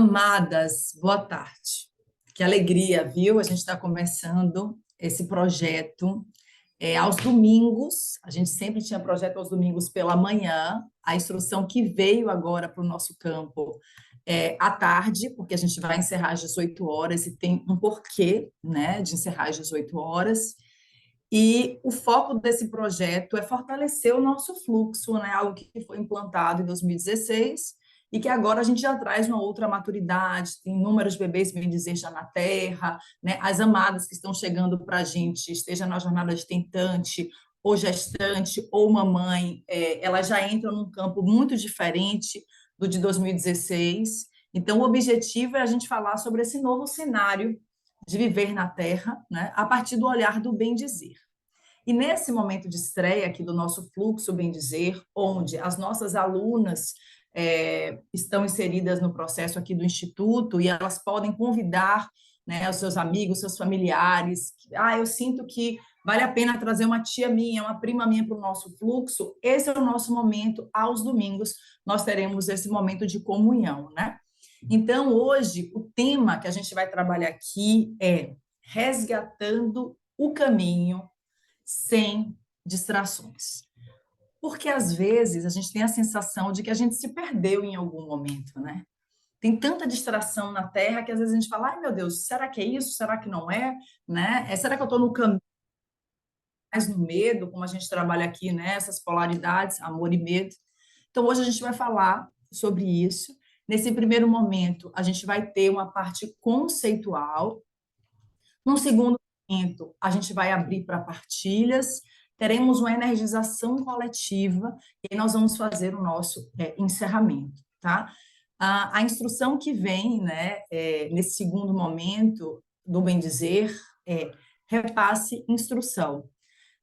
Amadas, boa tarde. Que alegria, viu? A gente está começando esse projeto aos domingos. A gente sempre tinha projeto aos domingos pela manhã. A instrução que veio agora para o nosso campo é à tarde, porque a gente vai encerrar às 18 horas e tem um porquê, né, de encerrar às 18 horas. E o foco desse projeto é fortalecer o nosso fluxo, né? Algo que foi implantado em 2016 e que agora a gente já traz uma outra maturidade, tem inúmeros bebês, bem dizer, já na Terra, né? As amadas que estão chegando para a gente, esteja na jornada de tentante, ou gestante, ou mamãe, elas já entram num campo muito diferente do de 2016. Então, o objetivo é a gente falar sobre esse novo cenário de viver na Terra, né, a partir do olhar do bem-dizer. E nesse momento de estreia aqui do nosso fluxo Bem Dizer, onde as nossas alunas estão inseridas no processo aqui do Instituto e elas podem convidar, né, os seus amigos, seus familiares. Eu sinto que vale a pena trazer uma tia minha, uma prima minha para o nosso fluxo. Esse é o nosso momento, aos domingos, nós teremos esse momento de comunhão, né? Então, hoje, o tema que a gente vai trabalhar aqui é resgatando o caminho sem distrações. Porque, às vezes, a gente tem a sensação de que a gente se perdeu em algum momento, né? Tem tanta distração na Terra que, às vezes, a gente fala, ai, meu Deus, será que é isso? Será que não é? Né? Será que eu estou no caminho, mais no medo, como a gente trabalha aqui, né? Essas polaridades, amor e medo. Então, hoje a gente vai falar sobre isso. Nesse primeiro momento, a gente vai ter uma parte conceitual. Num segundo momento, a gente vai abrir para partilhas, teremos uma energização coletiva e nós vamos fazer o nosso encerramento, tá? A instrução que vem, né, nesse segundo momento do bem dizer é repasse instrução.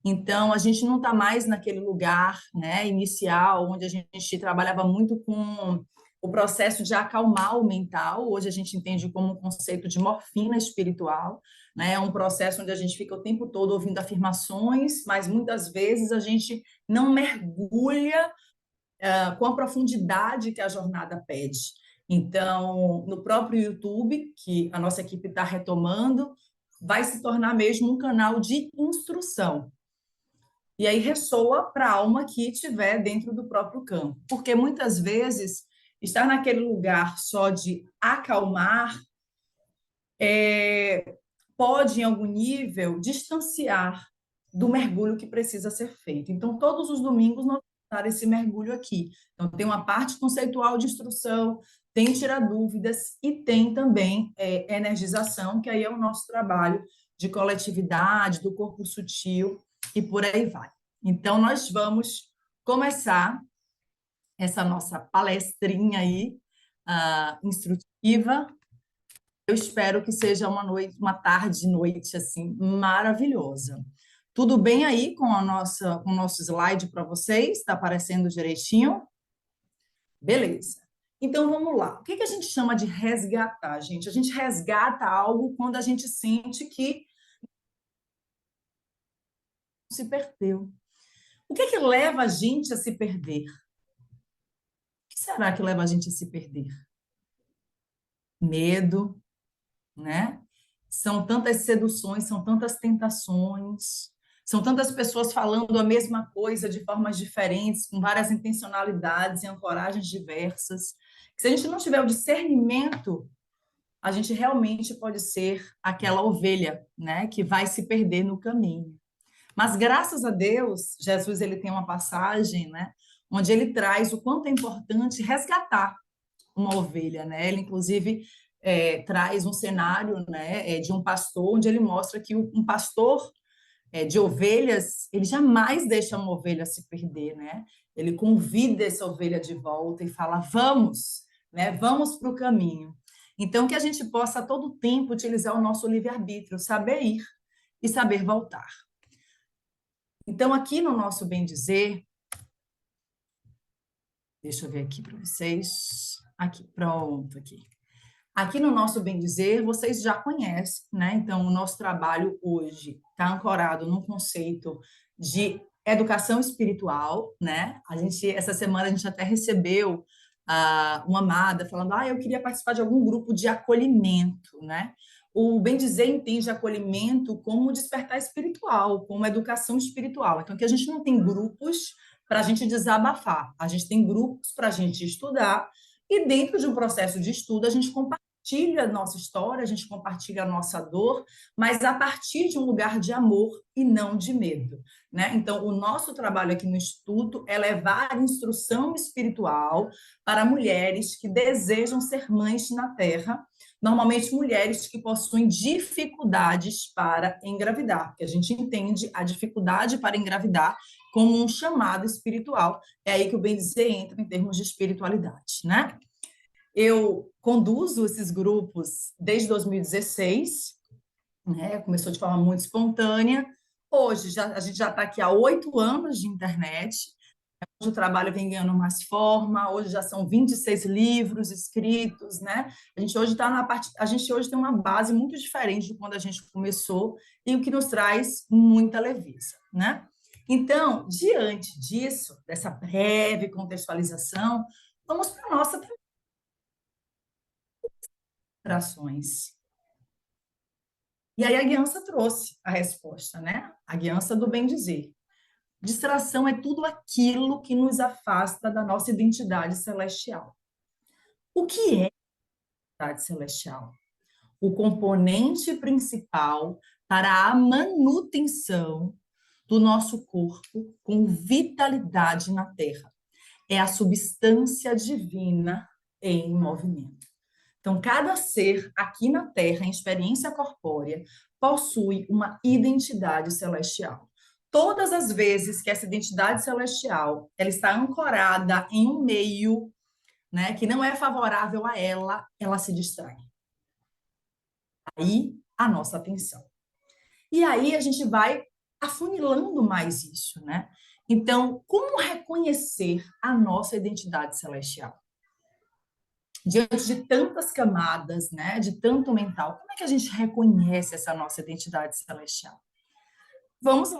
Então, a gente não está mais naquele lugar, né, inicial, onde a gente trabalhava muito com o processo de acalmar o mental. Hoje a gente entende como um conceito de morfina espiritual, né? É um processo onde a gente fica o tempo todo ouvindo afirmações, mas muitas vezes a gente não mergulha com a profundidade que a jornada pede. Então, no próprio YouTube, que a nossa equipe está retomando, vai se tornar mesmo um canal de instrução. E aí ressoa para a alma que estiver dentro do próprio campo. Porque muitas vezes estar naquele lugar só de acalmar pode, em algum nível, distanciar do mergulho que precisa ser feito. Então, todos os domingos nós vamos dar esse mergulho aqui. Então, tem uma parte conceitual de instrução, tem tirar dúvidas e tem também energização, que aí é o nosso trabalho de coletividade, do corpo sutil e por aí vai. Então, nós vamos começar essa nossa palestrinha aí, instrutiva. Eu espero que seja uma noite, uma tarde, noite assim maravilhosa. Tudo bem aí com com o nosso slide para vocês? Está aparecendo direitinho? Beleza. Então vamos lá. O que a gente chama de resgatar, gente? A gente resgata algo quando a gente sente que se perdeu. O que leva a gente a se perder? O que será que leva a gente a se perder? Medo, né? São tantas seduções, são tantas tentações, são tantas pessoas falando a mesma coisa de formas diferentes, com várias intencionalidades e ancoragens diversas. Que se a gente não tiver o discernimento, a gente realmente pode ser aquela ovelha, né, que vai se perder no caminho. Mas graças a Deus, Jesus ele tem uma passagem, né, onde ele traz o quanto é importante resgatar uma ovelha, né? Ele inclusive traz um cenário, né, de um pastor, onde ele mostra que um pastor de ovelhas, ele jamais deixa uma ovelha se perder, né? Ele convida essa ovelha de volta e fala: vamos, né? Vamos para o caminho. Então, que a gente possa a todo tempo utilizar o nosso livre-arbítrio, saber ir e saber voltar. Então, aqui no nosso bem dizer, deixa eu ver aqui para vocês. Aqui, pronto, aqui. Aqui no nosso bem dizer, vocês já conhecem, né? Então, o nosso trabalho hoje está ancorado num conceito de educação espiritual, né? Essa semana a gente até recebeu uma amada falando, eu queria participar de algum grupo de acolhimento, né? O bem dizer entende acolhimento como despertar espiritual, como educação espiritual. Então, que a gente não tem grupos para a gente desabafar, a gente tem grupos para a gente estudar, e dentro de um processo de estudo, a gente compartilha a nossa história, a gente compartilha a nossa dor, mas a partir de um lugar de amor e não de medo, né? Então, o nosso trabalho aqui no Instituto é levar instrução espiritual para mulheres que desejam ser mães na Terra, normalmente mulheres que possuem dificuldades para engravidar, porque a gente entende a dificuldade para engravidar como um chamado espiritual. É aí que o bem dizer entra em termos de espiritualidade, né? Eu conduzo esses grupos desde 2016, né? Começou de forma muito espontânea. Hoje a gente já está aqui há 8 anos de internet. Hoje o trabalho vem ganhando mais forma. Hoje já são 26 livros escritos, né? A gente hoje está na parte, a gente hoje tem uma base muito diferente de quando a gente começou e o que nos traz muita leveza, né? Então, diante disso, dessa breve contextualização, vamos para a nossa operações. E aí a guiança trouxe a resposta, né? A guiança do bem dizer. Distração é tudo aquilo que nos afasta da nossa identidade celestial. O que é identidade celestial? O componente principal para a manutenção do nosso corpo com vitalidade na Terra. É a substância divina em movimento. Então, cada ser aqui na Terra, em experiência corpórea, possui uma identidade celestial. Todas as vezes que essa identidade celestial ela está ancorada em um meio, né, que não é favorável a ela, ela se distrai. Aí a nossa atenção. E aí a gente vai afunilando mais isso, né? Então, como reconhecer a nossa identidade celestial? Diante de tantas camadas, né, de tanto mental, como é que a gente reconhece essa nossa identidade celestial? Vamos à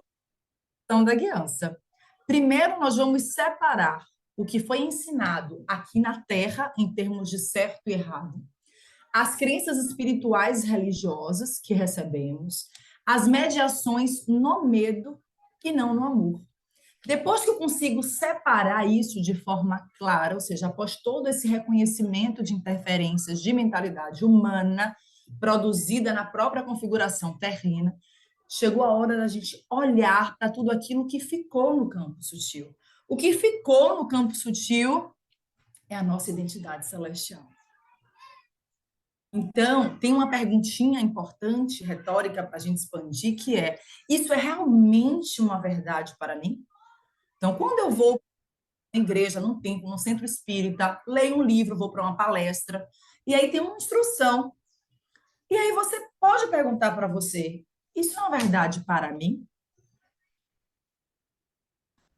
questão da guiança. Primeiro, nós vamos separar o que foi ensinado aqui na Terra, em termos de certo e errado, as crenças espirituais e religiosas que recebemos, as mediações no medo e não no amor. Depois que eu consigo separar isso de forma clara, ou seja, após todo esse reconhecimento de interferências de mentalidade humana produzida na própria configuração terrena, chegou a hora da gente olhar para tudo aquilo que ficou no campo sutil. O que ficou no campo sutil é a nossa identidade celestial. Então, tem uma perguntinha importante, retórica, para a gente expandir, que é: isso é realmente uma verdade para mim? Então, quando eu vou na igreja, num templo, num centro espírita, leio um livro, vou para uma palestra, e aí tem uma instrução. E aí você pode perguntar para você: isso é uma verdade para mim?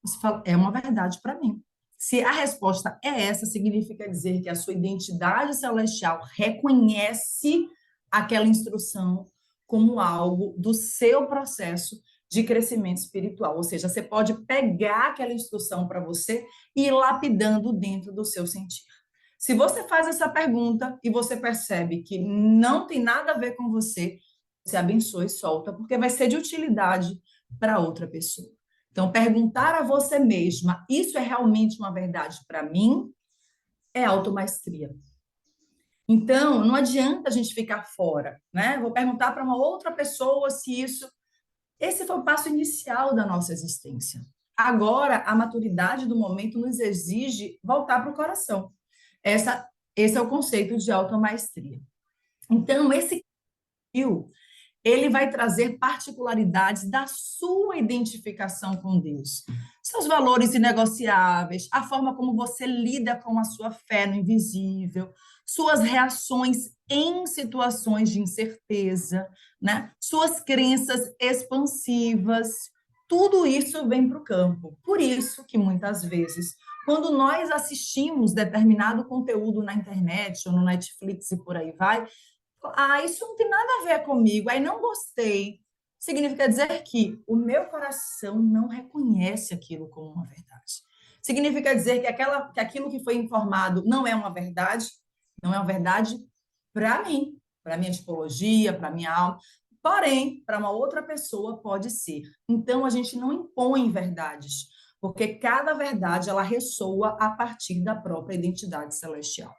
Você fala: é uma verdade para mim. Se a resposta é essa, significa dizer que a sua identidade celestial reconhece aquela instrução como algo do seu processo de crescimento espiritual. Ou seja, você pode pegar aquela instrução para você e ir lapidando dentro do seu sentir. Se você faz essa pergunta e você percebe que não tem nada a ver com você, você abençoa e solta, porque vai ser de utilidade para outra pessoa. Então, perguntar a você mesma, isso é realmente uma verdade para mim? É automaestria. Então, não adianta a gente ficar fora, né? Vou perguntar para uma outra pessoa se isso. Esse foi o passo inicial da nossa existência. Agora, a maturidade do momento nos exige voltar para o coração. Esse é o conceito de automaestria. Então, esse ele vai trazer particularidades da sua identificação com Deus. Seus valores inegociáveis, a forma como você lida com a sua fé no invisível, suas reações em situações de incerteza, né? Suas crenças expansivas, tudo isso vem para o campo. Por isso que muitas vezes, quando nós assistimos determinado conteúdo na internet ou no Netflix e por aí vai, isso não tem nada a ver comigo, aí não gostei. Significa dizer que o meu coração não reconhece aquilo como uma verdade. Significa dizer que aquilo que foi informado não é uma verdade, não é uma verdade para mim, para minha tipologia, para minha alma. Porém, para uma outra pessoa pode ser. Então, a gente não impõe verdades, porque cada verdade ela ressoa a partir da própria identidade celestial.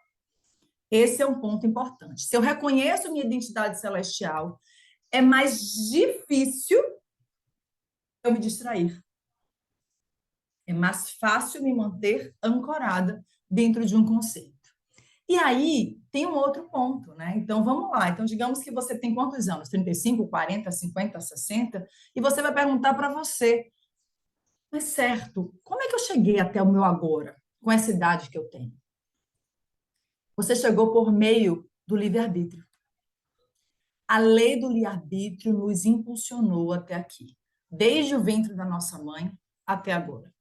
Esse é um ponto importante. Se eu reconheço minha identidade celestial, é mais difícil eu me distrair. É mais fácil me manter ancorada dentro de um conceito. E aí, tem um outro ponto, né? Então, vamos lá. Então, digamos que você tem quantos anos? 35, 40, 50, 60? E você vai perguntar para você, mas certo, como é que eu cheguei até o meu agora, com essa idade que eu tenho? Você chegou por meio do livre-arbítrio. A lei do livre-arbítrio nos impulsionou até aqui, desde o ventre da nossa mãe até agora.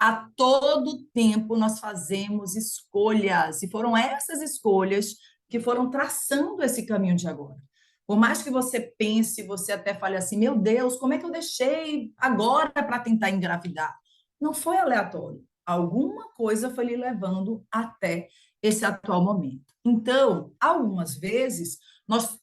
A todo tempo nós fazemos escolhas, e foram essas escolhas que foram traçando esse caminho de agora. Por mais que você pense, você até fale assim: meu Deus, como é que eu deixei agora para tentar engravidar? Não foi aleatório. Alguma coisa foi lhe levando até esse atual momento. Então, algumas vezes, nós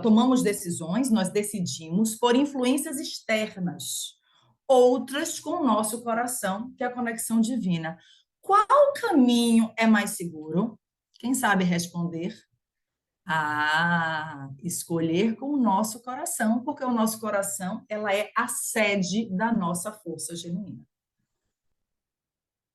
tomamos decisões, nós decidimos por influências externas, outras com o nosso coração, que é a conexão divina. Qual caminho é mais seguro? Quem sabe responder? Escolher com o nosso coração, porque o nosso coração, ela é a sede da nossa força genuína.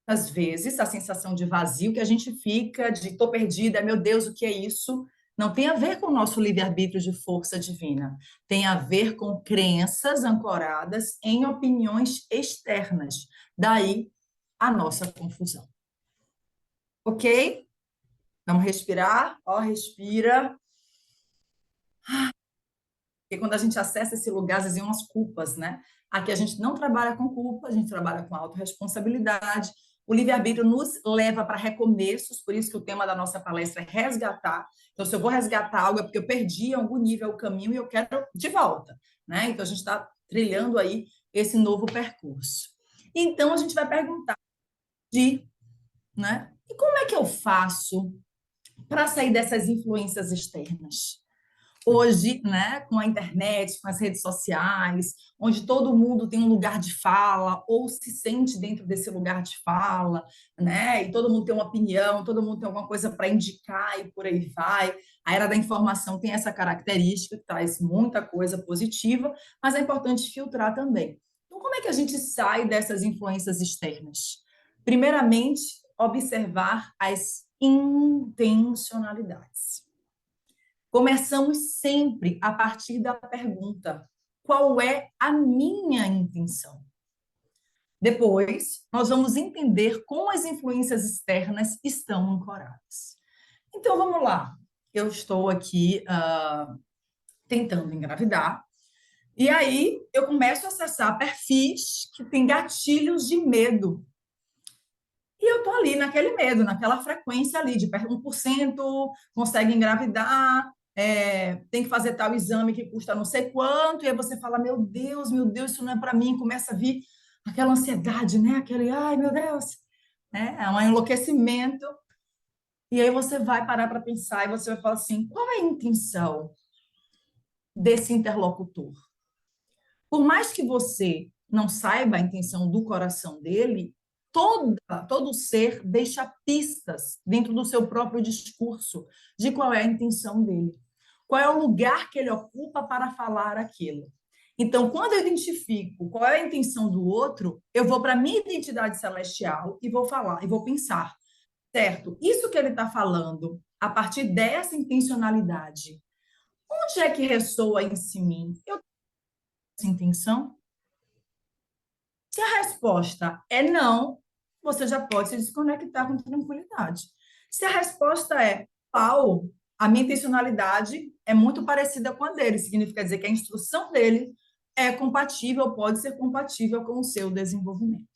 Às vezes, a sensação de vazio que a gente fica, de tô perdida, meu Deus, o que é isso? Não tem a ver com o nosso livre-arbítrio de força divina. Tem a ver com crenças ancoradas em opiniões externas. Daí a nossa confusão. Ok? Vamos respirar. Ó, respira. Porque quando a gente acessa esse lugar, às vezes vem umas culpas, né? Aqui a gente não trabalha com culpa, a gente trabalha com autorresponsabilidade. O livre-arbítrio nos leva para recomeços, por isso que o tema da nossa palestra é resgatar. Então, se eu vou resgatar algo, é porque eu perdi em algum nível o caminho e eu quero de volta, né? Então, a gente está trilhando aí esse novo percurso. Então, a gente vai perguntar né? E como é que eu faço para sair dessas influências externas? Hoje, né, com a internet, com as redes sociais, onde todo mundo tem um lugar de fala ou se sente dentro desse lugar de fala, né, e todo mundo tem uma opinião, todo mundo tem alguma coisa para indicar e por aí vai. A era da informação tem essa característica, que traz muita coisa positiva, mas é importante filtrar também. Então, como é que a gente sai dessas influências externas? Primeiramente, observar as intencionalidades. Começamos sempre a partir da pergunta: qual é a minha intenção? Depois, nós vamos entender como as influências externas estão ancoradas. Então, vamos lá. Eu estou aqui tentando engravidar, e aí eu começo a acessar perfis que têm gatilhos de medo. E eu estou ali naquele medo, naquela frequência ali de 1% consegue engravidar, tem que fazer tal exame que custa não sei quanto, e aí você fala, meu Deus, isso não é para mim, começa a vir aquela ansiedade, né? Aquele, ai, meu Deus, né? É um enlouquecimento. E aí você vai parar para pensar e você vai falar assim, qual é a intenção desse interlocutor? Por mais que você não saiba a intenção do coração dele, todo ser deixa pistas dentro do seu próprio discurso de qual é a intenção dele, qual é o lugar que ele ocupa para falar aquilo. Então, quando eu identifico qual é a intenção do outro, eu vou para a minha identidade celestial e vou falar, e vou pensar, certo, isso que ele está falando, a partir dessa intencionalidade, onde é que ressoa em mim? Eu tenho essa intenção? Se a resposta é não, você já pode se desconectar com tranquilidade. Se a resposta é pau, a minha intencionalidade é muito parecida com a dele, significa dizer que a instrução dele é compatível, pode ser compatível com o seu desenvolvimento.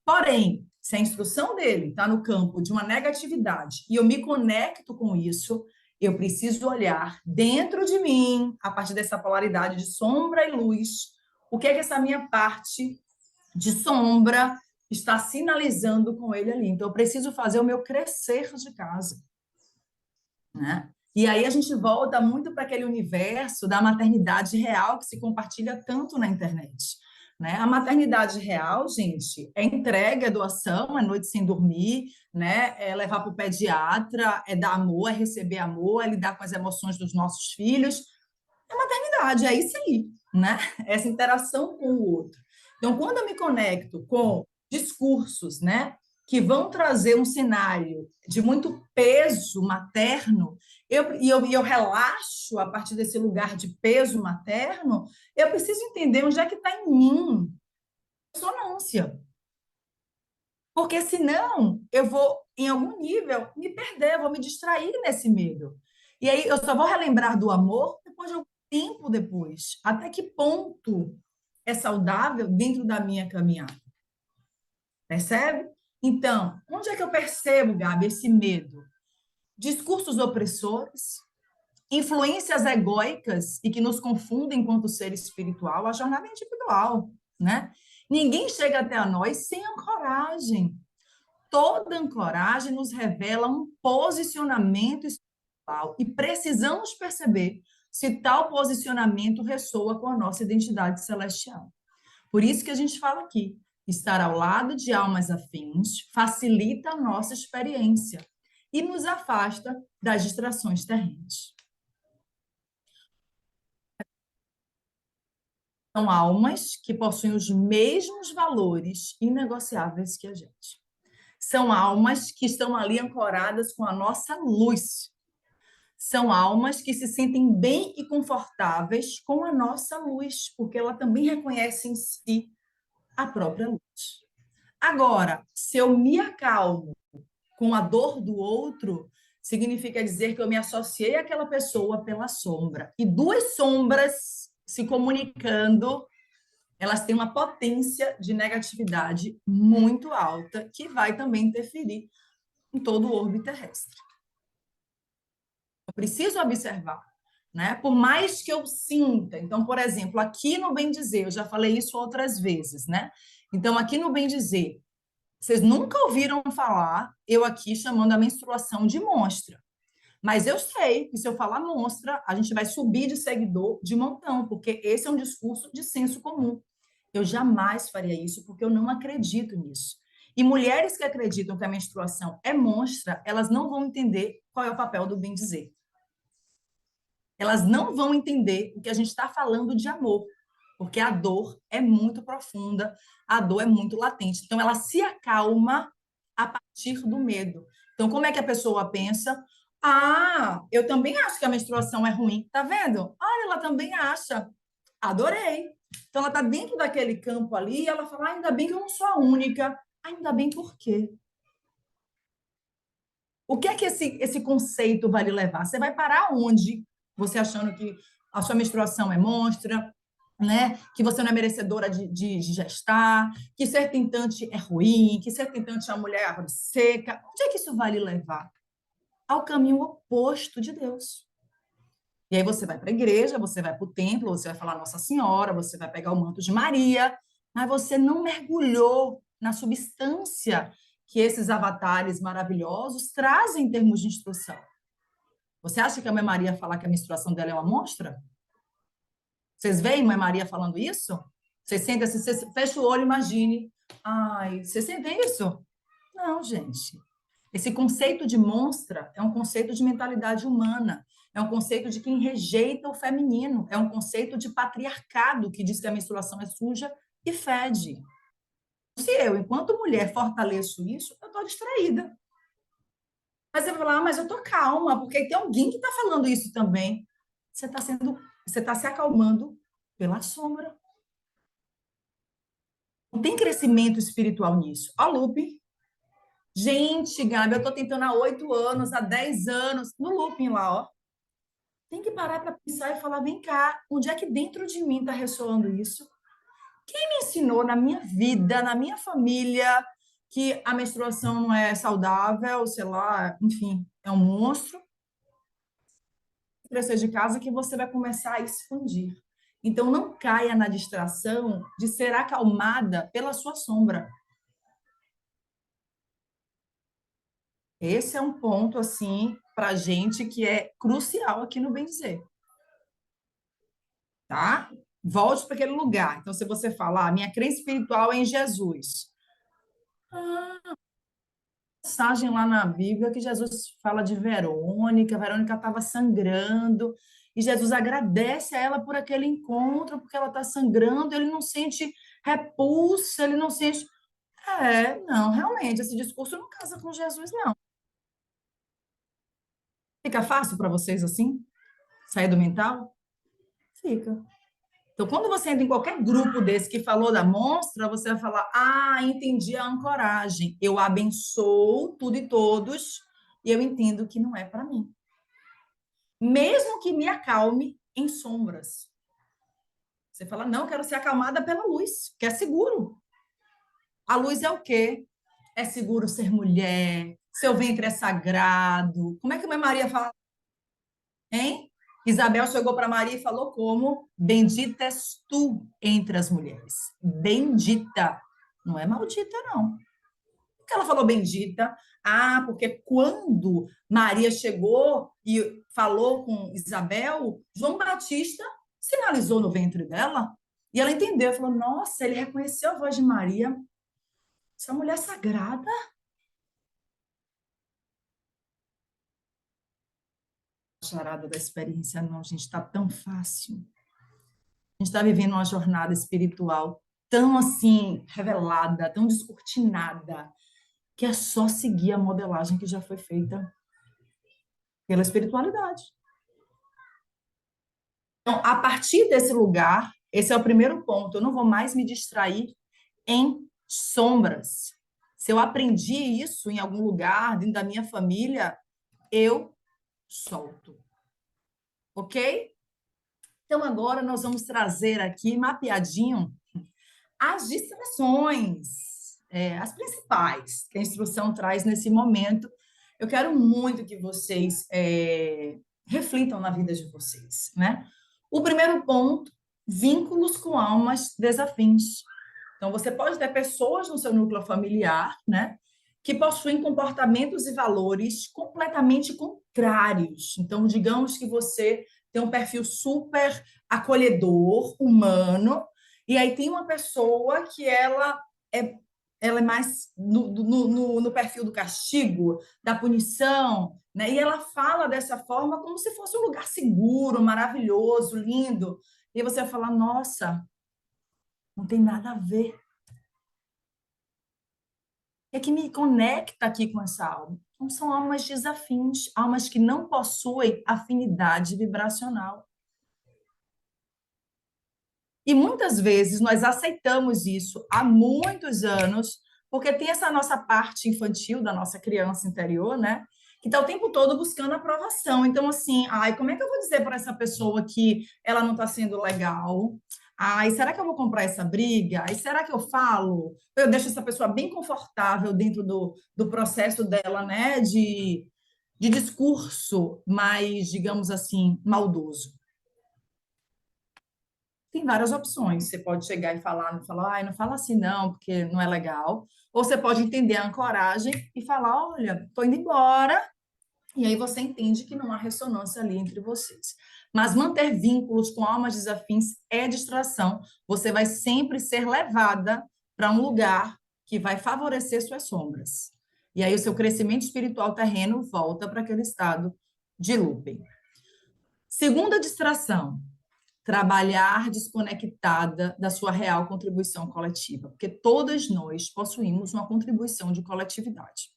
Porém, se a instrução dele está no campo de uma negatividade e eu me conecto com isso, eu preciso olhar dentro de mim, a partir dessa polaridade de sombra e luz, o que é que essa minha parte de sombra está sinalizando com ele ali. Então, eu preciso fazer o meu crescer de casa, né? E aí a gente volta muito para aquele universo da maternidade real que se compartilha tanto na internet, né? A maternidade real, gente, é entrega, é doação, é noite sem dormir, né? É levar para o pediatra, é dar amor, é receber amor, é lidar com as emoções dos nossos filhos. É maternidade, é isso aí, né? Essa interação com o outro. Então, quando eu me conecto com discursos, né, que vão trazer um cenário de muito peso materno, eu relaxo a partir desse lugar de peso materno, eu preciso entender onde é que está em mim a ressonância. Porque senão eu vou, em algum nível, me perder, vou me distrair nesse medo. E aí eu só vou relembrar do amor depois de algum tempo depois. Até que ponto é saudável dentro da minha caminhada? Percebe? Então, onde é que eu percebo, Gabi, esse medo? Discursos opressores, influências egóicas e que nos confundem enquanto ser espiritual, a jornada é individual, né? Ninguém chega até a nós sem ancoragem. Toda ancoragem nos revela um posicionamento espiritual e precisamos perceber se tal posicionamento ressoa com a nossa identidade celestial. Por isso que a gente fala aqui, estar ao lado de almas afins facilita a nossa experiência e nos afasta das distrações terrenas. São almas que possuem os mesmos valores inegociáveis que a gente. São almas que estão ali ancoradas com a nossa luz. São almas que se sentem bem e confortáveis com a nossa luz, porque ela também reconhece em si a própria luz. Agora, se eu me acalmo com a dor do outro, significa dizer que eu me associei àquela pessoa pela sombra. E duas sombras se comunicando, elas têm uma potência de negatividade muito alta, que vai também interferir em todo o orbe terrestre. Eu preciso observar, né? Por mais que eu sinta. Então, por exemplo, aqui no Bem Dizer, eu já falei isso outras vezes, né? Então, aqui no Bem Dizer, vocês nunca ouviram falar eu aqui chamando a menstruação de monstra. Mas eu sei que se eu falar monstra, a gente vai subir de seguidor de montão, porque esse é um discurso de senso comum. Eu jamais faria isso, porque eu não acredito nisso. E mulheres que acreditam que a menstruação é monstra, elas não vão entender qual é o papel do bem dizer. Elas não vão entender o que a gente está falando de amor, porque a dor é muito profunda, a dor é muito latente. Então, ela se acalma a partir do medo. Então, como é que a pessoa pensa? Ah, eu também acho que a menstruação é ruim. Tá vendo? Olha, ela também acha. Adorei. Então, ela está dentro daquele campo ali e ela fala: ah, ainda bem que eu não sou a única. Ainda bem por quê? O que é que esse conceito vai lhe levar? Você vai parar onde? Você achando que a sua menstruação é monstra, né? Que você não é merecedora de gestar, que ser tentante é ruim, que ser tentante é uma mulher árvore seca. Onde é que isso vai lhe levar? Ao caminho oposto de Deus. E aí você vai para a igreja, você vai para o templo, você vai falar Nossa Senhora, você vai pegar o manto de Maria, mas você não mergulhou na substância que esses avatares maravilhosos trazem em termos de instrução. Você acha que a Mãe Maria falar que a menstruação dela é uma monstra? Vocês veem Mãe Maria falando isso? Vocês sentem assim, você fecha o olho, imagine. Ai, você sente isso? Não, gente. Esse conceito de monstra é um conceito de mentalidade humana, é um conceito de quem rejeita o feminino, é um conceito de patriarcado que diz que a menstruação é suja e fede. Se eu, enquanto mulher, fortaleço isso, eu estou distraída. Mas você vai falar, ah, mas eu estou calma, porque tem alguém que está falando isso também. Você está se acalmando pela sombra. Não tem crescimento espiritual nisso. Ó, Lupe. Gente, Gabi, eu estou tentando há 8 anos, há 10 anos, no looping lá, ó. Tem que parar para pensar e falar, vem cá, onde é que dentro de mim está ressoando isso? Quem me ensinou na minha vida, na minha família, que a menstruação não é saudável, sei lá, enfim, é um monstro? Crescer de casa que você vai começar a expandir. Então, não caia na distração de ser acalmada pela sua sombra. Esse é um ponto, assim, para a gente que é crucial aqui no Bem Dizer, tá? Volte para aquele lugar. Então, se você falar, minha crença espiritual é em Jesus. Passagem lá na Bíblia que Jesus fala de Verônica. Verônica estava sangrando e Jesus agradece a ela por aquele encontro, porque ela está sangrando. Ele não sente repulsa, ele não sente. Não, realmente, esse discurso não casa com Jesus, não. Fica fácil para vocês assim? Sair do mental? Fica. Então, quando você entra em qualquer grupo desse que falou da monstra, você vai falar: Ah, entendi a ancoragem. Eu abençoo tudo e todos, e eu entendo que não é para mim. Mesmo que me acalme em sombras. Você fala: Não, quero ser acalmada pela luz, que é seguro. A luz é o quê? É seguro ser mulher, seu ventre é sagrado. Como é que a mãe Maria fala, hein? Isabel chegou para Maria e falou como: Bendita és tu entre as mulheres. Bendita. Não é maldita, não. Por que ela falou bendita? Ah, porque quando Maria chegou e falou com Isabel, João Batista sinalizou no ventre dela. E ela entendeu, falou: Nossa, ele reconheceu a voz de Maria. Essa mulher sagrada. Charada da experiência, não, gente, está tão fácil. A gente está vivendo uma jornada espiritual tão assim, revelada, tão descortinada, que é só seguir a modelagem que já foi feita pela espiritualidade. Então, a partir desse lugar, esse é o primeiro ponto. Eu não vou mais me distrair em sombras. Se eu aprendi isso em algum lugar, dentro da minha família, eu solto. Ok? Então, agora nós vamos trazer aqui, mapeadinho, as distrações, as principais que a instrução traz nesse momento. Eu quero muito que vocês reflitam na vida de vocês, né? O primeiro ponto, vínculos com almas desafins. Então, você pode ter pessoas no seu núcleo familiar, né? Que possuem comportamentos e valores completamente contrários. Então, digamos que você tem um perfil super acolhedor, humano, e aí tem uma pessoa que é, ela é mais no perfil do castigo, da punição, né? E ela fala dessa forma como se fosse um lugar seguro, maravilhoso, lindo. E você vai falar, nossa, não tem nada a ver. O que é que me conecta aqui com essa alma? Não são almas desafins, almas que não possuem afinidade vibracional. E muitas vezes nós aceitamos isso há muitos anos, porque tem essa nossa parte infantil da nossa criança interior, né? Que está o tempo todo buscando aprovação. Então, assim, ai, como é que eu vou dizer para essa pessoa que ela não está sendo legal? Ai, será que eu vou comprar essa briga? Ai, será que eu falo? Eu deixo essa pessoa bem confortável dentro do processo dela, né? De discurso mais, digamos assim, maldoso. Tem várias opções. Você pode chegar e falar, não falar, ai, não fala assim não, porque não é legal. Ou você pode entender a ancoragem e falar, olha, estou indo embora. E aí você entende que não há ressonância ali entre vocês. Mas manter vínculos com almas desafins é distração. Você vai sempre ser levada para um lugar que vai favorecer suas sombras. E aí o seu crescimento espiritual terreno volta para aquele estado de looping. Segunda distração, trabalhar desconectada da sua real contribuição coletiva, porque todas nós possuímos uma contribuição de coletividade.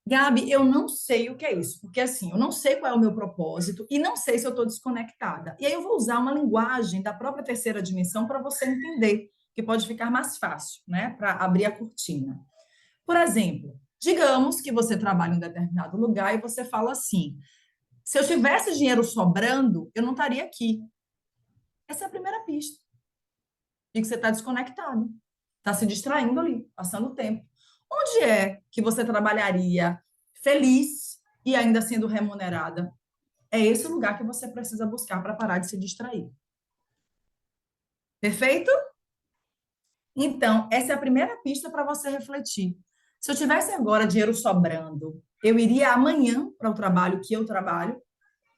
Gabi, eu não sei o que é isso, porque assim, eu não sei qual é o meu propósito e não sei se eu estou desconectada. E aí eu vou usar uma linguagem da própria terceira dimensão para você entender, que pode ficar mais fácil, né, para abrir a cortina. Por exemplo, digamos que você trabalha em um determinado lugar e você fala assim: se eu tivesse dinheiro sobrando, eu não estaria aqui. Essa é a primeira pista de que você está desconectado, está se distraindo ali, passando o tempo. Onde é que você trabalharia feliz e ainda sendo remunerada? É esse o lugar que você precisa buscar para parar de se distrair. Perfeito? Então, essa é a primeira pista para você refletir. Se eu tivesse agora dinheiro sobrando, Eu iria amanhã para o trabalho que eu trabalho?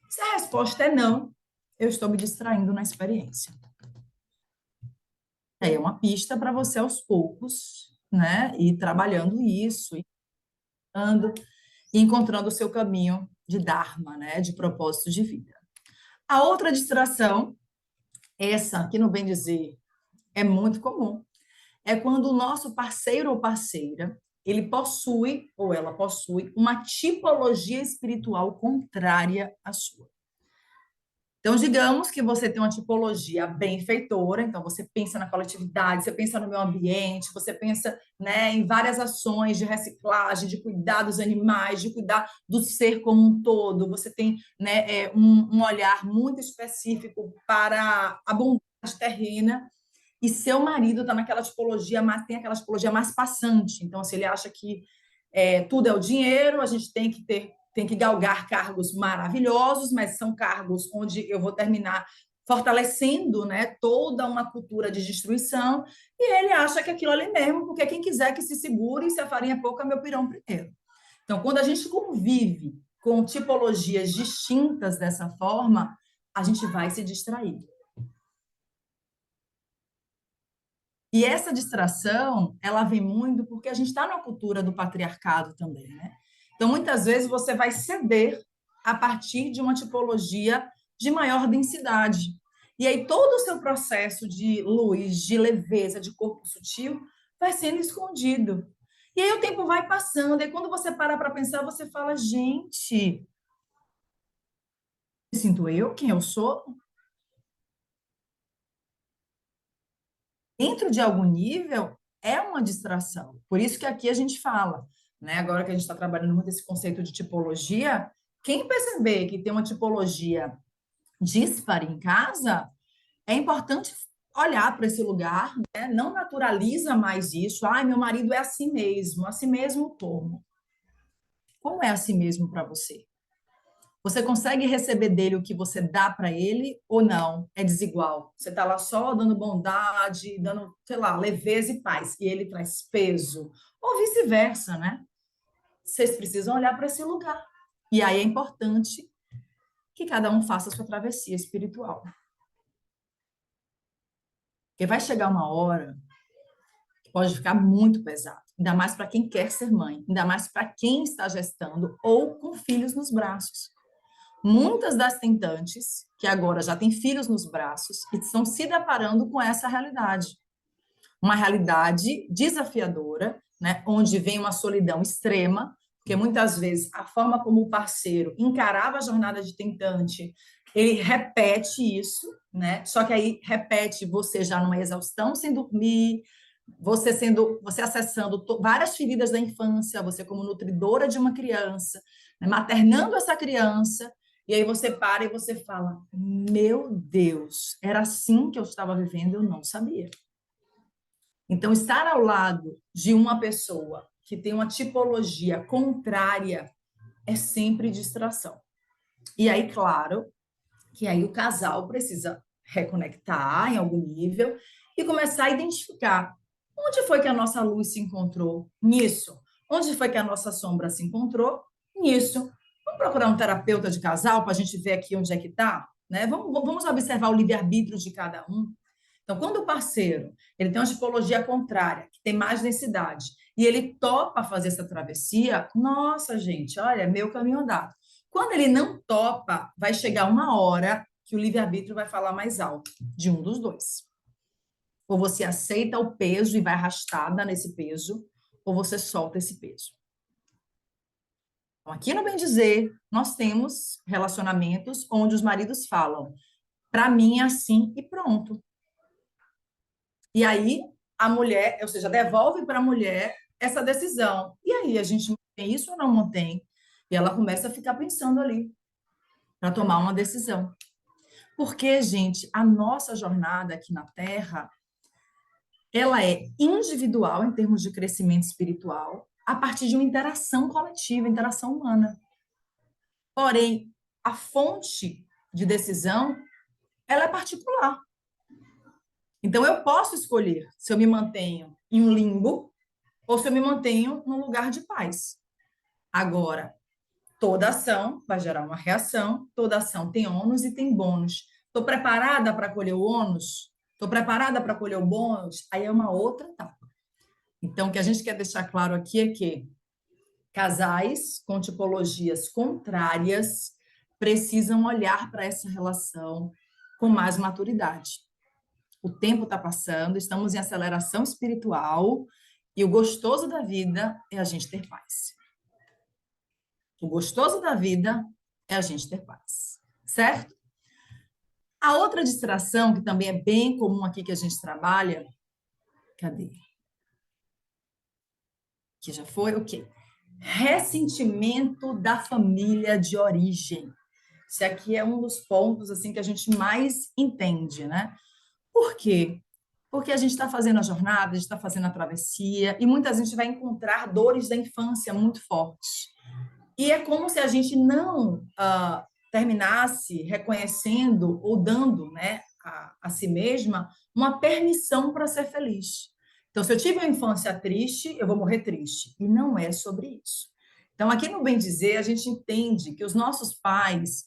Se a resposta é não, eu estou me distraindo na experiência. É uma pista para você aos poucos, né? Ir trabalhando isso, ando e encontrando o seu caminho de Dharma, né? De propósito de vida. A outra distração, essa que no bem dizer é muito comum, é quando o nosso parceiro ou parceira ele possui ou ela possui uma tipologia espiritual contrária à sua. Então, digamos que você tem uma tipologia benfeitora, então você pensa na coletividade, você pensa no meio ambiente, você pensa, né, em várias ações de reciclagem, de cuidar dos animais, de cuidar do ser como um todo. Você tem, né, um olhar muito específico para a bondade terrena e seu marido está naquela tipologia, mas tem aquela tipologia mais passante. Então, se ele acha que tudo é o dinheiro, a gente tem que galgar cargos maravilhosos, mas são cargos onde eu vou terminar fortalecendo, né, toda uma cultura de destruição, e ele acha que aquilo ali mesmo, porque quem quiser que se segure, e se a farinha é pouca, meu pirão primeiro. Então, quando a gente convive com tipologias distintas dessa forma, a gente vai se distrair. E essa distração, ela vem muito porque a gente está na cultura do patriarcado também, né? Então, muitas vezes você vai ceder a partir de uma tipologia de maior densidade. E aí todo o seu processo de luz, de leveza, de corpo sutil, vai sendo escondido. E aí o tempo vai passando, e quando você para pensar, você fala, gente, sinto eu quem eu sou? Dentro de algum nível, é uma distração. Por isso que aqui a gente fala, né? Agora que a gente está trabalhando muito esse conceito de tipologia, quem perceber que tem uma tipologia dispar em casa, é importante olhar para esse lugar, né? Não naturaliza mais isso. Ai, meu marido é assim mesmo como? Como é assim mesmo para você? Você consegue receber dele o que você dá para ele ou não? É desigual. Você está lá só dando bondade, dando, sei lá, leveza e paz, e ele traz peso. Ou vice-versa, né? Vocês precisam olhar para esse lugar. E aí é importante que cada um faça a sua travessia espiritual. Porque vai chegar uma hora que pode ficar muito pesado, ainda mais para quem quer ser mãe, ainda mais para quem está gestando ou com filhos nos braços. Muitas das tentantes, que agora já têm filhos nos braços, estão se deparando com essa realidade. Uma realidade desafiadora, né, onde vem uma solidão extrema, porque muitas vezes a forma como o parceiro encarava a jornada de tentante, ele repete isso, né? Só que aí repete você já numa exaustão sem dormir, você acessando várias feridas da infância, você como nutridora de uma criança, né, maternando essa criança, e aí você para e você fala: meu Deus, era assim que eu estava vivendo, eu não sabia. Então, estar ao lado de uma pessoa que tem uma tipologia contrária é sempre distração. E aí, claro, que aí o casal precisa reconectar em algum nível e começar a identificar onde foi que a nossa luz se encontrou nisso, onde foi que a nossa sombra se encontrou nisso. Vamos procurar um terapeuta de casal para a gente ver aqui onde é que está, né? Vamos observar o livre-arbítrio de cada um. Então, quando o parceiro ele tem uma tipologia contrária, que tem mais densidade, e ele topa fazer essa travessia, nossa, gente, olha, meu caminho andado. Quando ele não topa, vai chegar uma hora que o livre-arbítrio vai falar mais alto de um dos dois. Ou você aceita o peso e vai arrastada nesse peso, ou você solta esse peso. Então, aqui no Bem Dizer, nós temos relacionamentos onde os maridos falam, para mim é assim e pronto. E aí a mulher, ou seja, devolve para a mulher essa decisão. E aí a gente mantém isso ou não mantém? E ela começa a ficar pensando ali para tomar uma decisão. Porque, gente, a nossa jornada aqui na Terra, ela é individual em termos de crescimento espiritual, a partir de uma interação coletiva, interação humana. Porém, a fonte de decisão, ela é particular. Então, eu posso escolher se eu me mantenho em um limbo ou se eu me mantenho num lugar de paz. Agora, toda ação vai gerar uma reação, toda ação tem ônus e tem bônus. Estou preparada para colher o ônus? Estou preparada para colher o bônus? Aí é uma outra etapa. Então, o que a gente quer deixar claro aqui é que casais com tipologias contrárias precisam olhar para essa relação com mais maturidade. O tempo está passando, estamos em aceleração espiritual e o gostoso da vida é a gente ter paz. O gostoso da vida é a gente ter paz, certo? A outra distração, que também é bem comum aqui que a gente trabalha, cadê? Que já foi o quê? Ressentimento da família de origem. Esse aqui é um dos pontos assim que a gente mais entende, né? Por quê? Porque a gente está fazendo a jornada, a gente está fazendo a travessia, e muitas vezes a gente vai encontrar dores da infância muito fortes. E é como se a gente não terminasse reconhecendo ou dando, né, a si mesma uma permissão para ser feliz. Então, se eu tive uma infância triste, eu vou morrer triste. E não é sobre isso. Então, aqui no Bem Dizer, a gente entende que os nossos pais,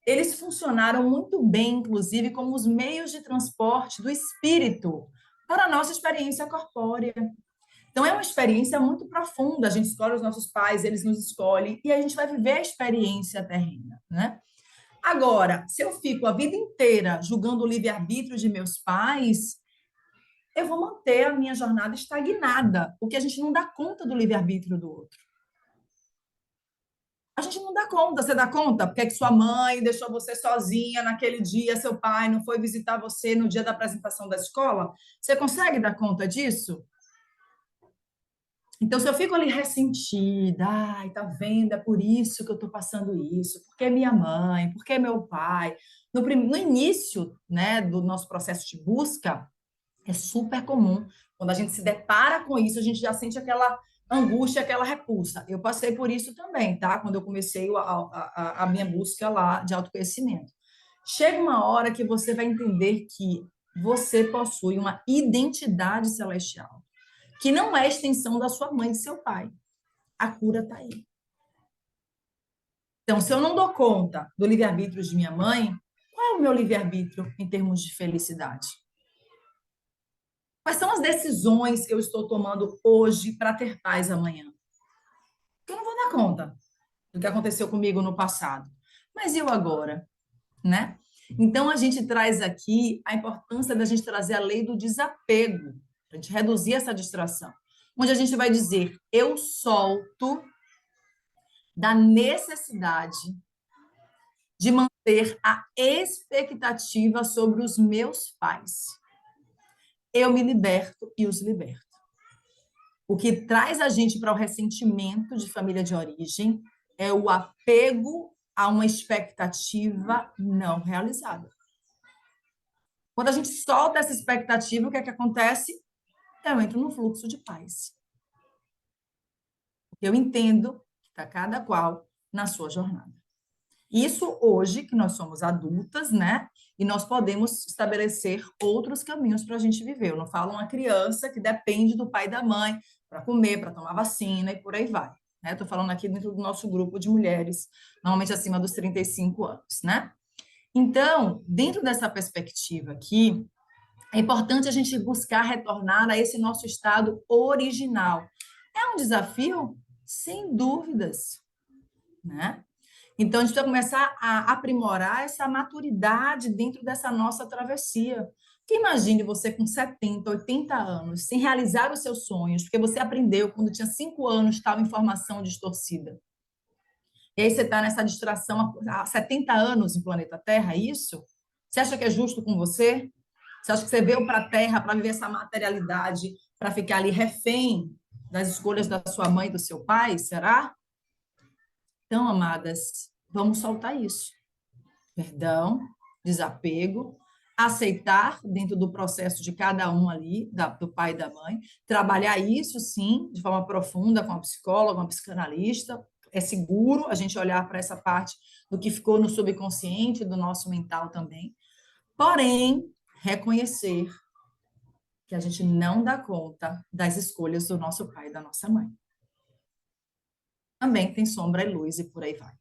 eles funcionaram muito bem, inclusive, como os meios de transporte do espírito para a nossa experiência corpórea. Então, é uma experiência muito profunda. A gente escolhe os nossos pais, eles nos escolhem, e a gente vai viver a experiência terrena, né? Agora, se eu fico a vida inteira julgando o livre-arbítrio de meus pais, eu vou manter a minha jornada estagnada, porque a gente não dá conta do livre-arbítrio do outro. A gente não dá conta. Você dá conta? Porque é que sua mãe deixou você sozinha naquele dia, seu pai não foi visitar você no dia da apresentação da escola? Você consegue dar conta disso? Então, se eu fico ali ressentida, ai, tá vendo? É por isso que eu tô passando isso, porque é minha mãe, porque é meu pai. No início, né, do nosso processo de busca, é super comum. Quando a gente se depara com isso, a gente já sente aquela angústia, aquela repulsa. Eu passei por isso também, tá? Quando eu comecei a minha busca lá de autoconhecimento. Chega uma hora que você vai entender que você possui uma identidade celestial que não é extensão da sua mãe e do seu pai. A cura está aí. Então, se eu não dou conta do livre-arbítrio de minha mãe, qual é o meu livre-arbítrio em termos de felicidade? Quais são as decisões que eu estou tomando hoje para ter paz amanhã? Eu não vou dar conta do que aconteceu comigo no passado. Mas e o agora, né? Então, a gente traz aqui a importância da gente trazer a lei do desapego, para a gente reduzir essa distração. Onde a gente vai dizer, eu solto da necessidade de manter a expectativa sobre os meus pais. Eu me liberto e os liberto. O que traz a gente para o ressentimento de família de origem é o apego a uma expectativa não realizada. Quando a gente solta essa expectativa, o que é que acontece? Eu entro no fluxo de paz. Eu entendo que está cada qual na sua jornada. Isso hoje, que nós somos adultas, né? E nós podemos estabelecer outros caminhos para a gente viver. Eu não falo uma criança que depende do pai e da mãe para comer, para tomar vacina e por aí vai. Estou falando aqui dentro do nosso grupo de mulheres, normalmente acima dos 35 anos, né? Então, dentro dessa perspectiva aqui, é importante a gente buscar retornar a esse nosso estado original. É um desafio? Sem dúvidas, né? Então, a gente vai começar a aprimorar essa maturidade dentro dessa nossa travessia. Que imagine você com 70, 80 anos, sem realizar os seus sonhos, porque você aprendeu quando tinha 5 anos tal informação distorcida. E aí você está nessa distração há 70 anos em planeta Terra, é isso? Você acha que é justo com você? Você acha que você veio para a Terra para viver essa materialidade, para ficar ali refém das escolhas da sua mãe e do seu pai? Será? Então, amadas, vamos soltar isso. Perdão, desapego, aceitar dentro do processo de cada um ali, do pai e da mãe, trabalhar isso, sim, de forma profunda com a psicóloga, com a psicanalista. É seguro a gente olhar para essa parte do que ficou no subconsciente, do nosso mental também. Porém, reconhecer que a gente não dá conta das escolhas do nosso pai e da nossa mãe. também tem sombra e luz e por aí vai.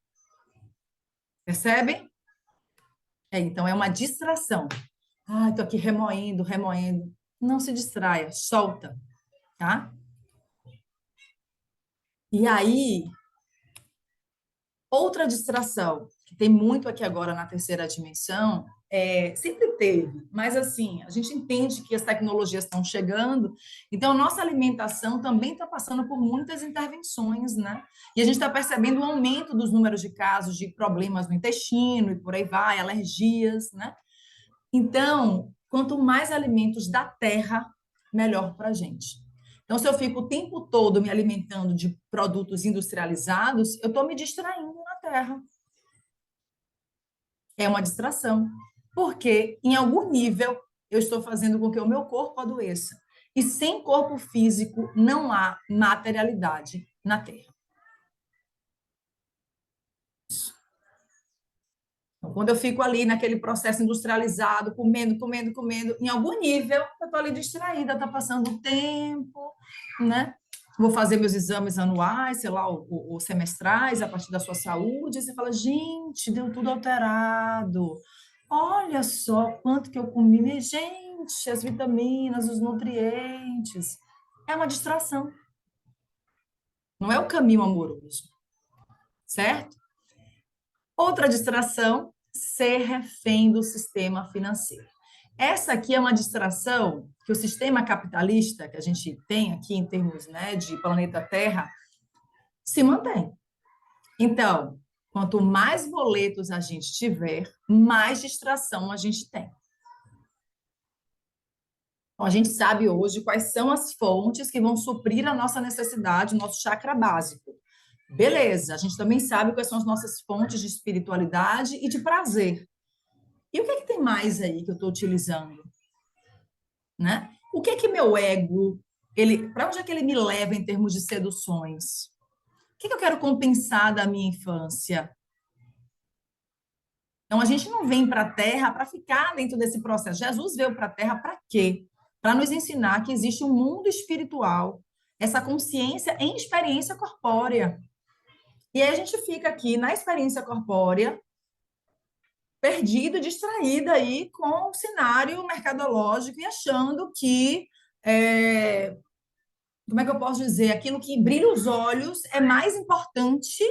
Percebe? Então é uma distração. Ah, estou aqui remoendo, remoendo. Não se distraia, solta, tá? E aí, outra distração, que tem muito aqui agora na terceira dimensão, sempre teve, mas assim, a gente entende que as tecnologias estão chegando, então nossa alimentação também está passando por muitas intervenções, né? E a gente está percebendo o aumento dos números de casos de problemas no intestino e por aí vai, alergias, né? Então, quanto mais alimentos da terra, melhor para a gente. Então, se eu fico o tempo todo me alimentando de produtos industrializados, eu estou me distraindo na terra. É uma distração. Porque, em algum nível, eu estou fazendo com que o meu corpo adoeça. E sem corpo físico, não há materialidade na terra. Então, quando eu fico ali naquele processo industrializado, comendo, comendo, comendo, em algum nível eu estou ali distraída, está passando o tempo, né? Vou fazer meus exames anuais, sei lá, ou semestrais, a partir da sua saúde, e você fala, gente, deu tudo alterado. Olha só quanto que eu comi. Gente, as vitaminas, os nutrientes. É uma distração, não é o caminho amoroso, certo? Outra distração, ser refém do sistema financeiro. Essa aqui é uma distração que o sistema capitalista que a gente tem aqui em termos, né, de planeta Terra se mantém. Então, quanto mais boletos a gente tiver, mais distração a gente tem. Então, a gente sabe hoje quais são as fontes que vão suprir a nossa necessidade, o nosso chakra básico. Beleza, a gente também sabe quais são as nossas fontes de espiritualidade e de prazer. E o que é que tem mais aí que eu estou utilizando, né? O que é que meu ego, para onde é que ele me leva em termos de seduções? O que é que eu quero compensar da minha infância? Então, a gente não vem para a Terra para ficar dentro desse processo. Jesus veio para a Terra para quê? Para nos ensinar que existe um mundo espiritual, essa consciência em experiência corpórea. E aí a gente fica aqui na experiência corpórea, perdido, distraído aí com o cenário mercadológico e achando que, como é que eu posso dizer, aquilo que brilha os olhos é mais importante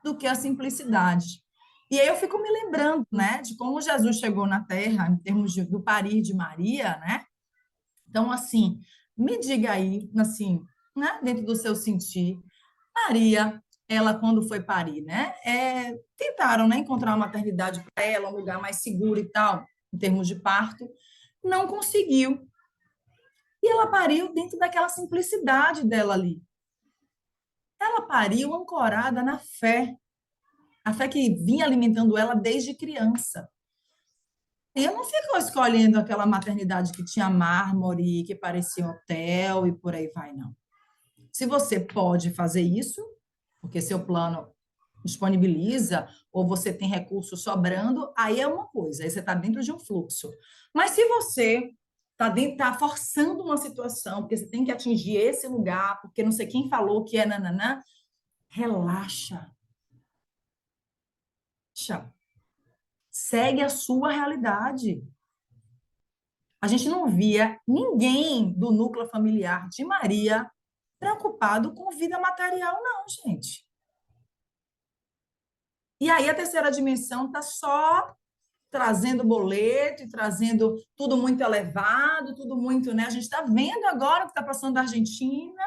do que a simplicidade. E aí eu fico me lembrando, né, de como Jesus chegou na Terra, em termos do parir de Maria, né? Então, assim, me diga aí, assim, né, dentro do seu sentir, Maria, ela quando foi parir, né, tentaram, né, encontrar uma maternidade para ela, um lugar mais seguro e tal, em termos de parto, não conseguiu. E ela pariu dentro daquela simplicidade dela ali. Ela pariu ancorada na fé, a fé que vinha alimentando ela desde criança. E eu não fico escolhendo aquela maternidade que tinha mármore, que parecia um hotel e por aí vai, não. Se você pode fazer isso, porque seu plano disponibiliza, ou você tem recursos sobrando, aí é uma coisa, aí você está dentro de um fluxo. Mas se você tá forçando uma situação, porque você tem que atingir esse lugar, porque não sei quem falou que é nananã, relaxa. Segue a sua realidade. A gente não via ninguém do núcleo familiar de Maria preocupado com vida material, não, gente. E aí a terceira dimensão está só trazendo boleto e trazendo tudo muito elevado, tudo muito, né? A gente está vendo agora o que está passando na Argentina,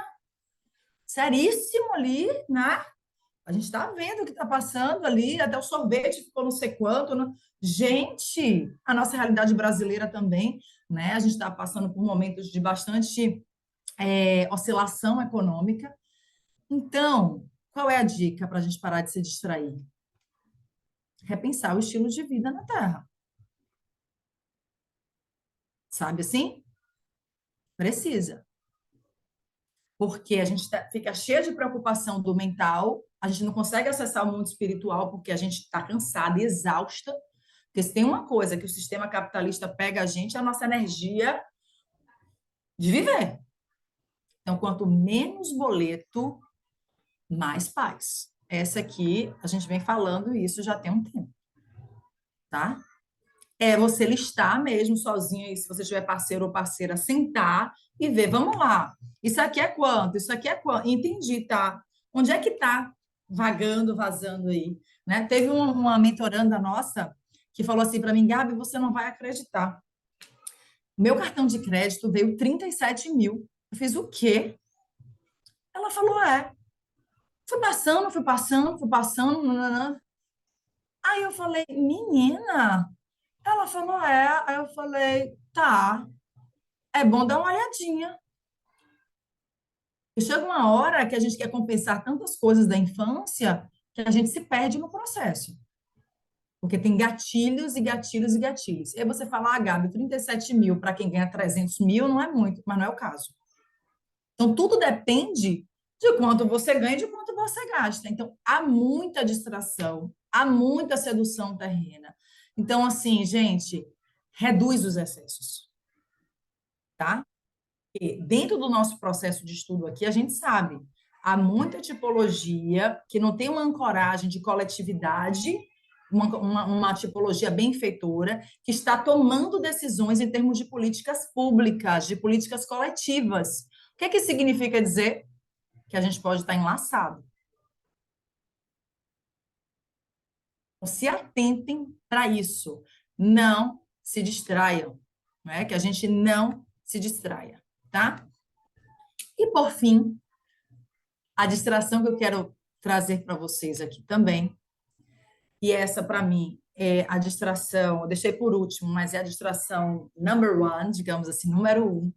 seríssimo ali, né? A gente está vendo o que está passando ali, até o sorvete ficou não sei quanto. Né? Gente, a nossa realidade brasileira também, né? A gente está passando por momentos de bastante oscilação econômica. Então, qual é a dica para a gente parar de se distrair? Repensar o estilo de vida na Terra. Sabe assim? Precisa. Porque a gente fica cheio de preocupação do mental, a gente não consegue acessar o mundo espiritual porque a gente está cansada e exausta. Porque se tem uma coisa que o sistema capitalista pega a gente, é a nossa energia de viver. Então, quanto menos boleto, mais paz. Essa aqui, a gente vem falando isso já tem um tempo, tá? É você listar mesmo sozinho aí, se você tiver parceiro ou parceira, sentar e ver, vamos lá, isso aqui é quanto? Isso aqui é quanto? Entendi, tá? Onde é que tá vagando, vazando aí? Né? Teve uma mentoranda nossa que falou assim para mim, Gabi, você não vai acreditar. Meu cartão de crédito veio 37 mil. Eu fiz o quê? Ela falou, é. Fui passando, fui passando, fui passando. Nananã. Aí eu falei, menina. Ela falou, é. Aí eu falei, tá. É bom dar uma olhadinha. E chega uma hora que a gente quer compensar tantas coisas da infância que a gente se perde no processo. Porque tem gatilhos e gatilhos e gatilhos. E aí você fala, ah, Gabi, 37 mil para quem ganha 300 mil não é muito, mas não é o caso. Então, tudo depende de quanto você ganha e de quanto você gasta. Então, há muita distração, há muita sedução terrena. Então, assim, gente, reduz os excessos, tá? E dentro do nosso processo de estudo aqui, a gente sabe, há muita tipologia que não tem uma ancoragem de coletividade, uma tipologia benfeitora, que está tomando decisões em termos de políticas públicas, de políticas coletivas. O que é que significa dizer? Que a gente pode estar enlaçado. Então, se atentem para isso. Não se distraiam, né? Que a gente não se distraia, tá? E por fim, a distração que eu quero trazer para vocês aqui também, e essa para mim é a distração, eu deixei por último, mas é a distração number one, digamos assim, número um,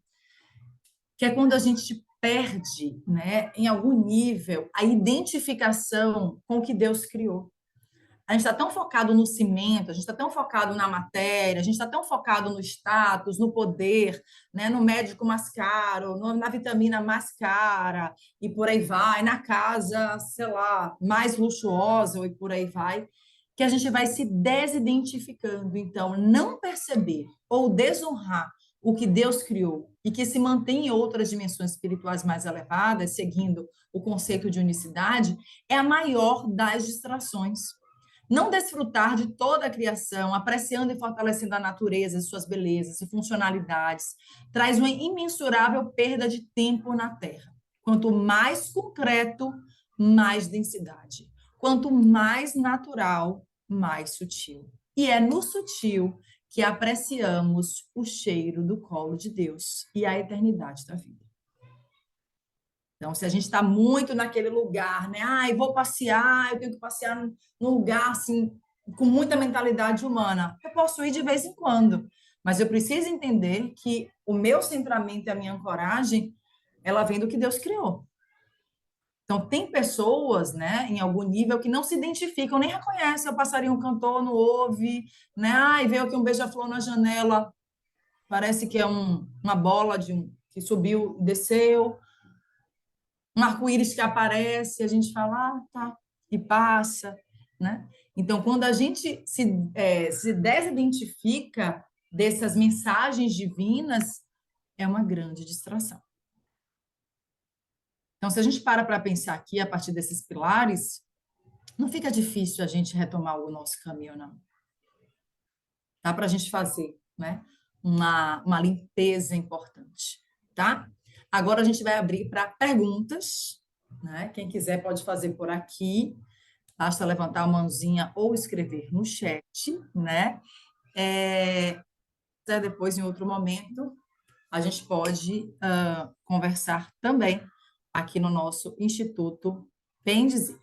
que é quando a gente perde, né, em algum nível, a identificação com o que Deus criou. A gente está tão focado no cimento, a gente está tão focado na matéria, a gente está tão focado no status, no poder, né, no médico mais caro, na vitamina mais cara, e por aí vai, na casa, sei lá, mais luxuosa, e por aí vai, que a gente vai se desidentificando. Então, não perceber ou desonrar o que Deus criou e que se mantém em outras dimensões espirituais mais elevadas, seguindo o conceito de unicidade, é a maior das distrações. Não desfrutar de toda a criação, apreciando e fortalecendo a natureza, suas belezas e funcionalidades, traz uma imensurável perda de tempo na Terra. Quanto mais concreto, mais densidade. Quanto mais natural, mais sutil. E é no sutil que apreciamos o cheiro do colo de Deus e a eternidade da vida. Então, se a gente está muito naquele lugar, né? Ah, eu vou passear, eu tenho que passear num lugar assim, com muita mentalidade humana. Eu posso ir de vez em quando, mas eu preciso entender que o meu centramento e a minha ancoragem, ela vem do que Deus criou. Então, tem pessoas, né, em algum nível, que não se identificam, nem reconhecem o passarinho cantor, não ouve, né? Ai, veio aqui um beija-flor na janela, parece que é uma bola que subiu, desceu, um arco-íris que aparece, a gente fala, ah, tá, e passa, né? Então, quando a gente se desidentifica dessas mensagens divinas, é uma grande distração. Então, se a gente para pensar aqui a partir desses pilares, não fica difícil a gente retomar o nosso caminho, não. Dá para a gente fazer, né? Uma limpeza importante, tá? Agora a gente vai abrir para perguntas, né? Quem quiser pode fazer por aqui, basta levantar a mãozinha ou escrever no chat, né? Depois, em outro momento, a gente pode conversar também aqui no nosso Instituto Bem Dizer.